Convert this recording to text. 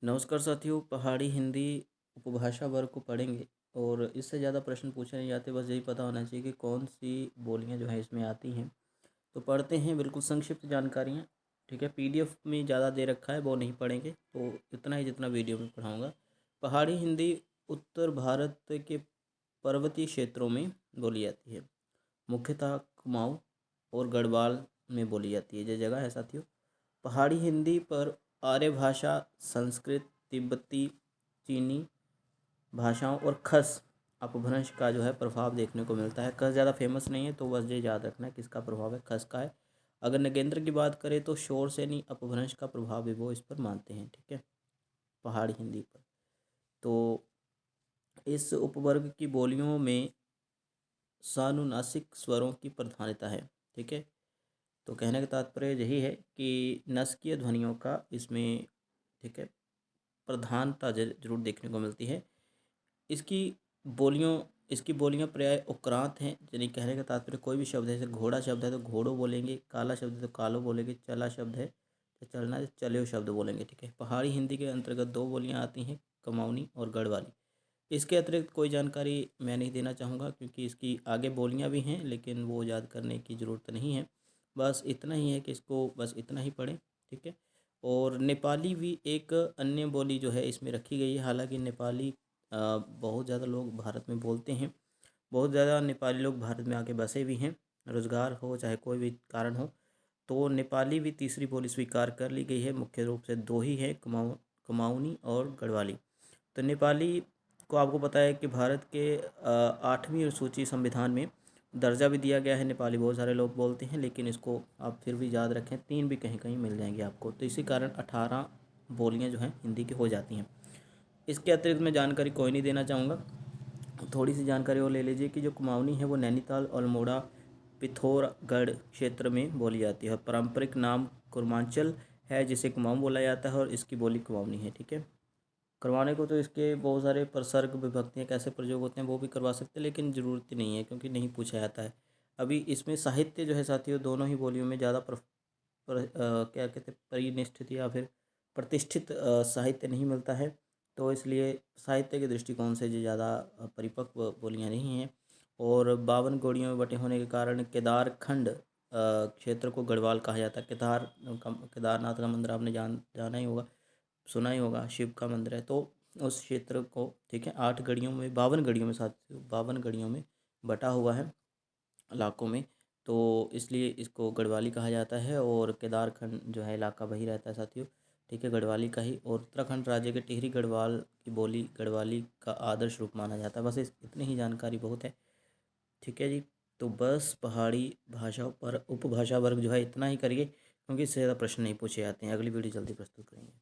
नमस्कार साथियों, पहाड़ी हिंदी उपभाषा वर्ग को पढ़ेंगे और इससे ज़्यादा प्रश्न पूछे नहीं जाते। बस यही पता होना चाहिए कि कौन सी बोलियां जो है इसमें आती हैं। तो पढ़ते हैं, बिल्कुल संक्षिप्त जानकारियाँ। ठीक है, पीडीएफ में ज़्यादा दे रखा है, वो नहीं पढ़ेंगे, तो इतना ही जितना वीडियो में पढ़ाऊँगा। पहाड़ी हिंदी उत्तर भारत के पर्वतीय क्षेत्रों में बोली जाती है। मुख्यतः कुमाऊँ और गढ़वाल में बोली जाती है। ये जगह है साथियों। पहाड़ी हिंदी पर आर्य भाषा, संस्कृत, तिब्बती, चीनी भाषाओं और खस अपभ्रंश का जो है प्रभाव देखने को मिलता है। खस ज़्यादा फेमस नहीं है, तो बस ये याद रखना है किसका प्रभाव है, खस का है। अगर नगेंद्र की बात करें तो शोर सेनी अपभ्रंश का प्रभाव भी वो इस पर मानते हैं। ठीक है, पहाड़ी हिंदी पर। तो इस उपवर्ग की बोलियों में सानुनासिक स्वरों की प्रधानता है। ठीक है, तो कहने का तात्पर्य यही है कि नस्कीय ध्वनियों का इसमें, ठीक है, प्रधानता जरूर देखने को मिलती है। इसकी बोलियों इसकी बोलियां प्राय उक्रांत हैं। यानी कहने का तात्पर्य कोई भी शब्द है, जैसे घोड़ा शब्द है तो घोड़ो बोलेंगे, काला शब्द है तो कालो बोलेंगे, चला शब्द है तो चलना है तो चलो शब्द बोलेंगे। ठीक है, पहाड़ी हिंदी के अंतर्गत दो बोलियां आती हैं, कमाऊनी और गढ़वाली। इसके अतिरिक्त कोई जानकारी मैं नहीं देना चाहूँगा, क्योंकि इसकी आगे बोलियां भी हैं, लेकिन वो याद करने की ज़रूरत नहीं है। बस इतना ही है कि इसको बस इतना ही पढ़ें। ठीक है, और नेपाली भी एक अन्य बोली जो है इसमें रखी गई है। हालांकि नेपाली बहुत ज़्यादा लोग भारत में बोलते हैं। बहुत ज़्यादा नेपाली लोग भारत में आके बसे भी हैं, रोज़गार हो चाहे कोई भी कारण हो। तो नेपाली भी तीसरी बोली स्वीकार कर ली गई है। मुख्य रूप से दो ही है, कुमाऊनी और गढ़वाली। तो नेपाली को आपको पता है कि भारत के 8वीं सूची संविधान में दर्जा भी दिया गया है। नेपाली बहुत सारे लोग बोलते हैं, लेकिन इसको आप फिर भी याद रखें, 3 भी कहीं कहीं मिल जाएंगे आपको। तो इसी कारण 18 बोलियां जो हैं हिंदी की हो जाती हैं। इसके अतिरिक्त मैं जानकारी कोई नहीं देना चाहूँगा। थोड़ी सी जानकारी और ले लीजिए कि जो कुमाऊनी है वो नैनीताल, अल्मोड़ा, पिथौरागढ़ क्षेत्र में बोली जाती है। और पारंपरिक नाम कुर्मांचल है, जिसे कुमाऊं बोला जाता है, और इसकी बोली कुमाऊनी है। ठीक है, करवाने को तो इसके बहुत सारे प्रसर्ग विभक्तियाँ कैसे प्रयोग होते हैं वो भी करवा सकते हैं, लेकिन ज़रूरत नहीं है क्योंकि नहीं पूछा जाता है। अभी इसमें साहित्य जो है साथियों, दोनों ही बोलियों में ज़्यादा क्या कहते हैं, परिनिष्ठित या फिर प्रतिष्ठित साहित्य नहीं मिलता है। तो इसलिए साहित्य के दृष्टिकोण से जो ज़्यादा परिपक्व बोलियाँ नहीं हैं। और 52 गोड़ियों में बटे होने के कारण केदारखंड क्षेत्र को गढ़वाल कहा जाता है। केदारनाथ का मंदिर आपने जाना ही होगा, सुना ही होगा, शिव का मंदिर है। तो उस क्षेत्र को, ठीक है, 8 गढ़ियों में, 52 गढ़ियों में, साथ 52 गढ़ियों में बटा हुआ है, इलाकों में। तो इसलिए इसको गढ़वाली कहा जाता है। और केदारखंड जो है इलाका वही रहता है साथियों, ठीक है, गढ़वाली का ही। और उत्तराखंड राज्य के टिहरी गढ़वाल की बोली गढ़वाली का आदर्श रूप माना जाता है। बस इतनी ही जानकारी बहुत है। ठीक है जी, तो बस पहाड़ी भाषाओं पर उपभाषा वर्ग जो है इतना ही करिए, क्योंकि इससे ज़्यादा प्रश्न नहीं पूछे जाते हैं। अगली वीडियो जल्दी प्रस्तुत करेंगे।